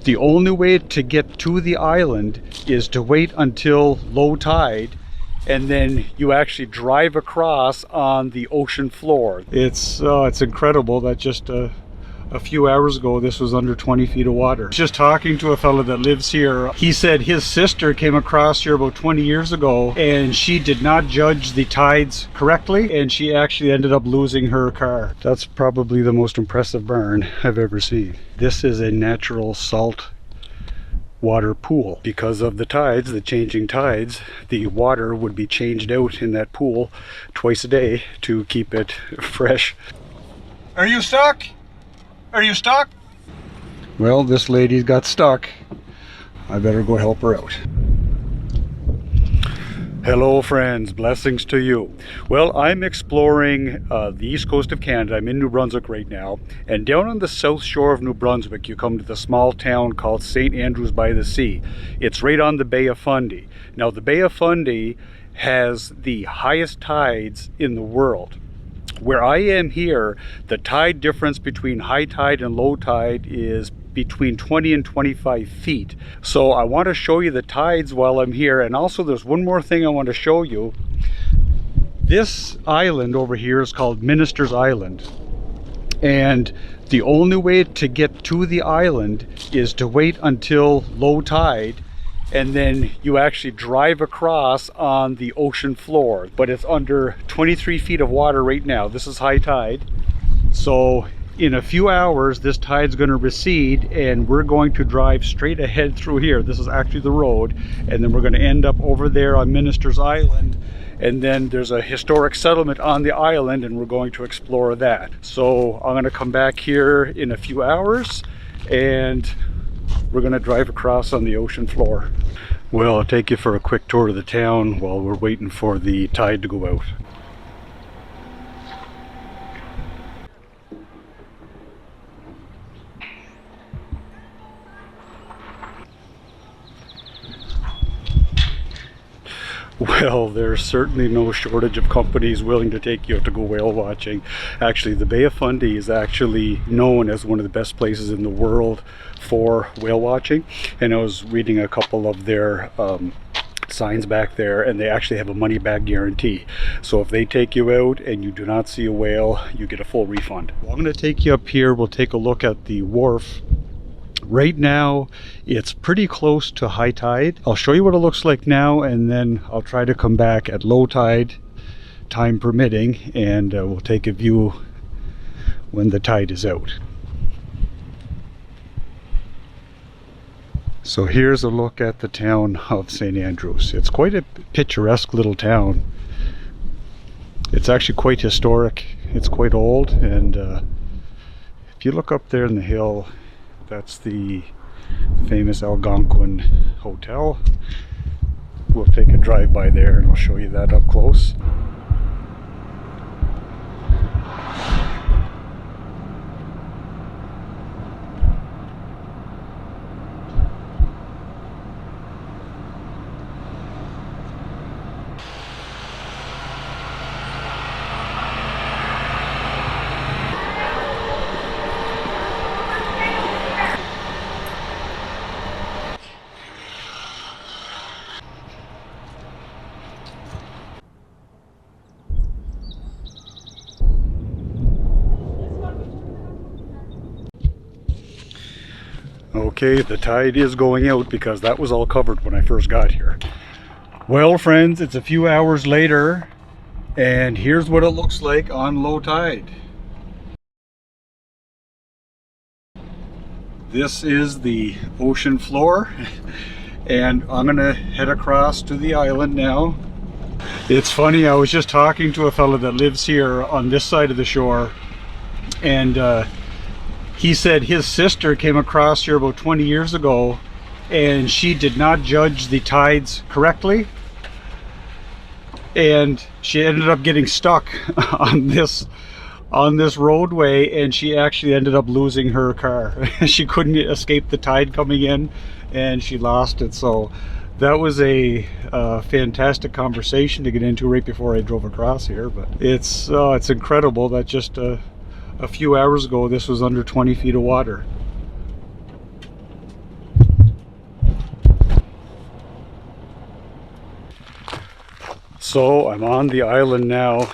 The only way to get to the island is to wait until low tide, and then you actually drive across on the ocean floor. It's incredible that just a few hours ago this was under 20 feet of water. Just talking to a fellow that lives here, he said his sister came across here about 20 years ago and she did not judge the tides correctly, and she actually ended up losing her car. That's probably the most impressive barn I've ever seen. This is a natural salt water pool. Because of the tides, the changing tides, the water would be changed out in that pool twice a day to keep it fresh. Are you stuck? Are you stuck? Well, this lady's got stuck. I better go help her out. Hello friends, blessings to you. Well, I'm exploring the east coast of Canada. I'm in New Brunswick right now, and down on the south shore of New Brunswick you come to the small town called St. Andrews by the Sea. It's right on the Bay of Fundy. Now the Bay of Fundy has the highest tides in the world. Where I am here, the tide difference between high tide and low tide is between 20 and 25 feet. So I want to show you the tides while I'm here, and also there's one more thing I want to show you. This island over here is called Minister's Island, and the only way to get to the island is to wait until low tide, and then you actually drive across on the ocean floor. But it's under 23 feet of water right now. This is high tide. So in a few hours this tide's going to recede, and we're going to drive straight ahead through here. This is actually the road, and then we're going to end up over there on Minister's Island, and then there's a historic settlement on the island, and we're going to explore that. So I'm going to come back here in a few hours and we're going to drive across on the ocean floor. Well, I'll take you for a quick tour of the town while we're waiting for the tide to go out. Well, there's certainly no shortage of companies willing to take you out to go whale watching. Actually, the Bay of Fundy is actually known as one of the best places in the world for whale watching. And I was reading a couple of their signs back there, and they actually have a money back guarantee. So if they take you out and you do not see a whale, you get a full refund. Well, I'm going to take you up here. We'll take a look at the wharf. Right now it's pretty close to high tide. I'll show you what it looks like now, and then I'll try to come back at low tide, time permitting, and we'll take a view when the tide is out. So here's a look at the town of St. Andrews. It's quite a picturesque little town. It's actually quite historic. It's quite old, and if you look up there in the hill, that's the famous Algonquin Hotel. We'll take a drive by there and I'll show you that up close. Okay, the tide is going out because that was all covered when I first got here. Well friends, it's a few hours later, and here's what it looks like on low tide. This is the ocean floor, and I'm gonna head across to the island now. It's funny, I was just talking to a fellow that lives here on this side of the shore, and he said his sister came across here about 20 years ago and she did not judge the tides correctly, and she ended up getting stuck on this roadway, and she actually ended up losing her car. She couldn't escape the tide coming in and she lost it. So that was a fantastic conversation to get into right before I drove across here. But it's incredible that just a few hours ago this was under 20 feet of water. So I'm on the island now.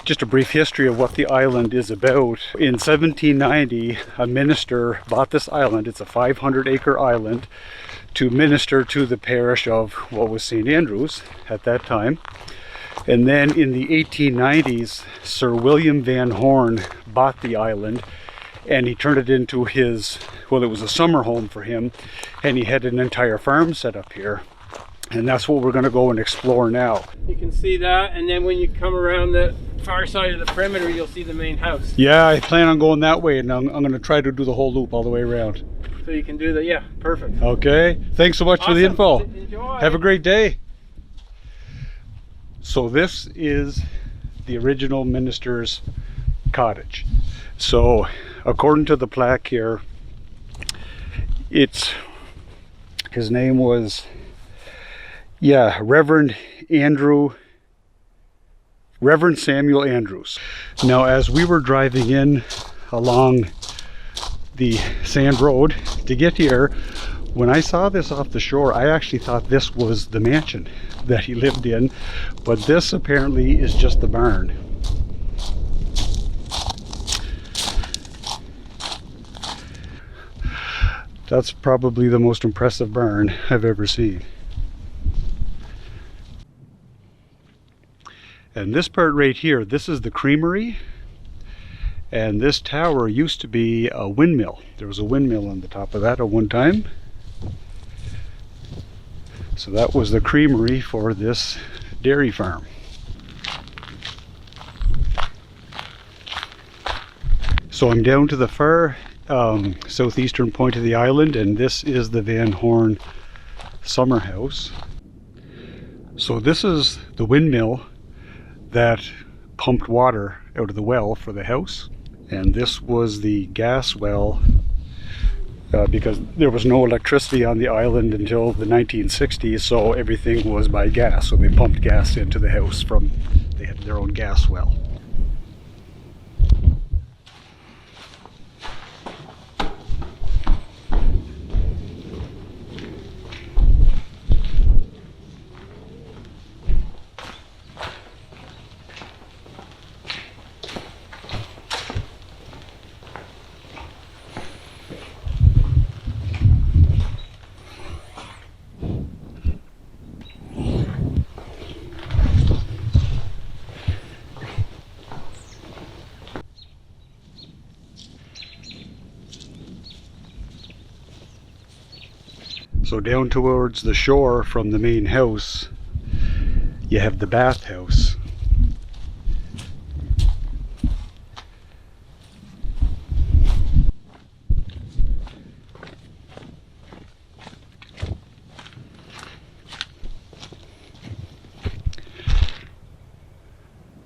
Just a brief history of what the island is about. In 1790, a minister bought this island. It's a 500-acre island to minister to the parish of what was St. Andrews at that time. And then in the 1890s, Sir William Van Horne bought the island and he turned it into his, well, it was a summer home for him, and he had an entire farm set up here. And that's what we're going to go and explore now. You can see that, and then when you come around the far side of the perimeter, you'll see the main house. Yeah, I plan on going that way, and I'm going to try to do the whole loop all the way around. So you can do that, yeah, perfect. Okay, thanks so much for the info. Enjoy. Have a great day. So this is the original minister's cottage. So according to the plaque here, his name was, yeah, Reverend Samuel Andrews. Now, as we were driving in along the sand road to get here, when I saw this off the shore, I actually thought this was the mansion that he lived in, but this apparently is just the barn. That's probably the most impressive barn I've ever seen. And this part right here, this is the creamery, and this tower used to be a windmill. There was a windmill on the top of that at one time. So that was the creamery for this dairy farm. So I'm down to the far southeastern point of the island, and this is the Van Horne summer house. So this is the windmill that pumped water out of the well for the house, and this was the gas well because there was no electricity on the island until the 1960s, so everything was by gas. So they pumped gas into the house they had their own gas well. So down towards the shore from the main house, you have the bathhouse.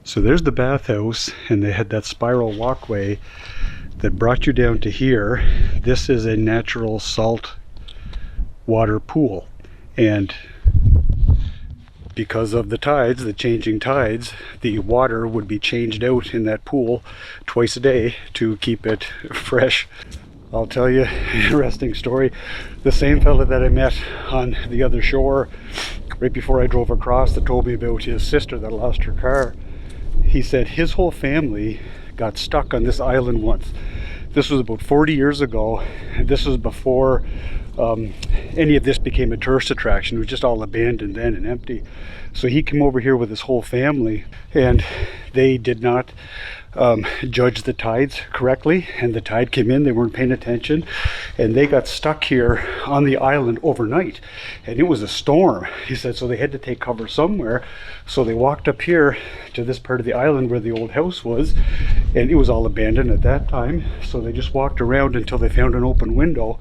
So there's the bathhouse, and they had that spiral walkway that brought you down to here. This is a natural salt water pool, and because of the tides, the changing tides, the water would be changed out in that pool twice a day to keep it fresh. I'll tell you an interesting story. The same fella that I met on the other shore right before I drove across that told me about his sister that lost her car, he said his whole family got stuck on this island once. This was about 40 years ago, and this was before any of this became a tourist attraction. It was just all abandoned then and empty. So he came over here with his whole family, and they did not judge the tides correctly, and the tide came in, they weren't paying attention, and they got stuck here on the island overnight, and it was a storm. He said, so they had to take cover somewhere, so they walked up here to this part of the island where the old house was, and it was all abandoned at that time, so they just walked around until they found an open window,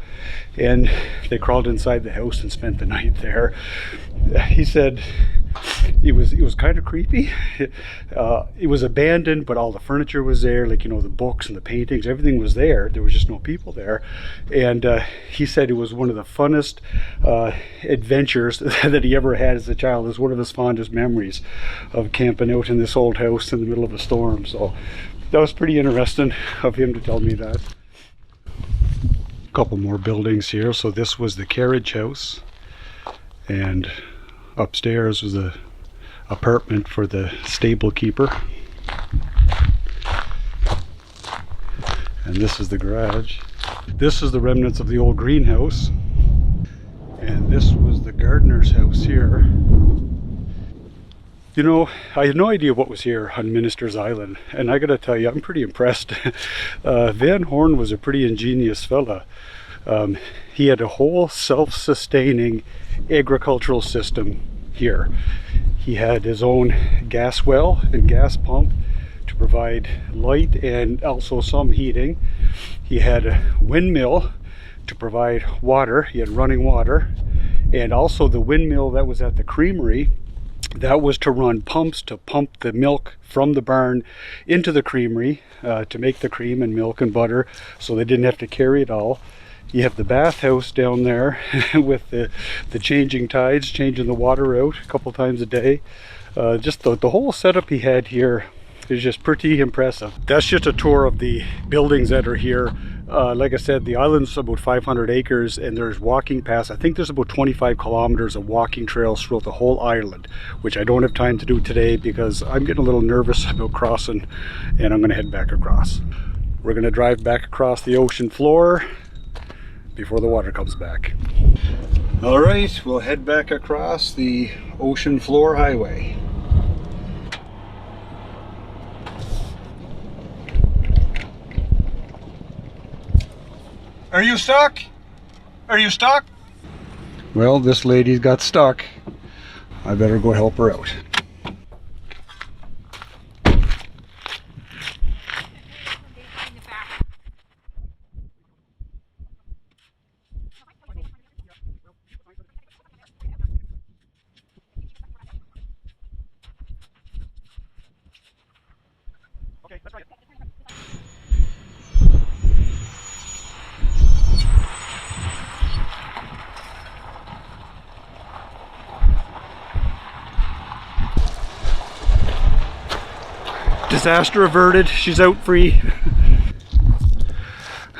and they crawled inside the house and spent the night there. He said it was kind of creepy. It was abandoned, but all the furniture was there, like, you know, the books and the paintings, everything was there. There was just no people there. And he said it was one of the funnest adventures that he ever had as a child. It was one of his fondest memories of camping out in this old house in the middle of a storm. So that was pretty interesting of him to tell me that. A couple more buildings here. So this was the carriage house, and upstairs was a apartment for the stable keeper. And this is the garage. This is the remnants of the old greenhouse. And this was the gardener's house here. You know, I had no idea what was here on Minister's Island, and I gotta tell you, I'm pretty impressed. Van Horne was a pretty ingenious fella. He had a whole self-sustaining agricultural system here. He had his own gas well and gas pump to provide light and also some heating. He had a windmill to provide water. He had running water, and also the windmill that was at the creamery, that was to run pumps to pump the milk from the barn into the creamery to make the cream and milk and butter, so they didn't have to carry it all. You have the bathhouse down there with the changing tides, changing the water out a couple times a day. Just the whole setup he had here is just pretty impressive. That's just a tour of the buildings that are here. Like I said, the island's about 500 acres, and there's walking paths. I think there's about 25 kilometers of walking trails throughout the whole island, which I don't have time to do today because I'm getting a little nervous about crossing, and I'm going to head back across. We're going to drive back across the ocean floor before the water comes back. All right, we'll head back across the ocean floor highway. Are you stuck? Are you stuck? Well, this lady's got stuck. I better go help her out. Okay, that's right. Disaster averted. She's out free.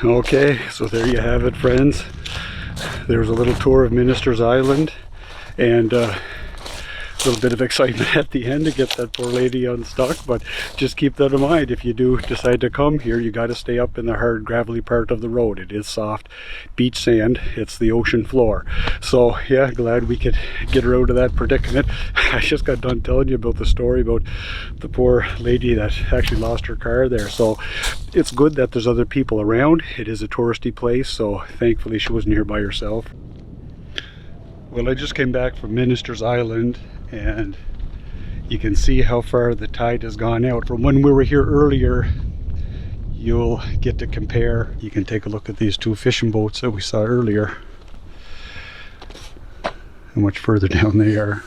Okay, so there you have it, friends. There's a little tour of Minister's Island, and a little bit of excitement at the end to get that poor lady unstuck, but just keep that in mind. If you do decide to come here, you got to stay up in the hard gravelly part of the road. It is soft beach sand. It's the ocean floor. So yeah, glad we could get her out of that predicament. I just got done telling you about the story about the poor lady that actually lost her car there. So it's good that there's other people around. It is a touristy place, so thankfully she wasn't here by herself. Well, I just came back from Minister's Island, and you can see how far the tide has gone out. From when we were here earlier, you'll get to compare. You can take a look at these two fishing boats that we saw earlier. How much further down they are.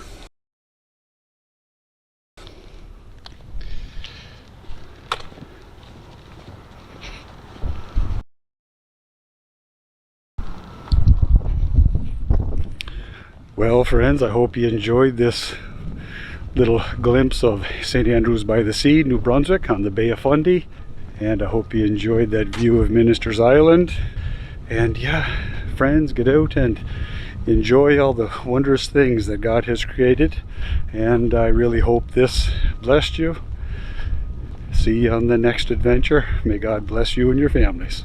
Well, friends, I hope you enjoyed this little glimpse of St. Andrews by the Sea, New Brunswick, on the Bay of Fundy. And I hope you enjoyed that view of Minister's Island. And yeah, friends, get out and enjoy all the wondrous things that God has created. And I really hope this blessed you. See you on the next adventure. May God bless you and your families.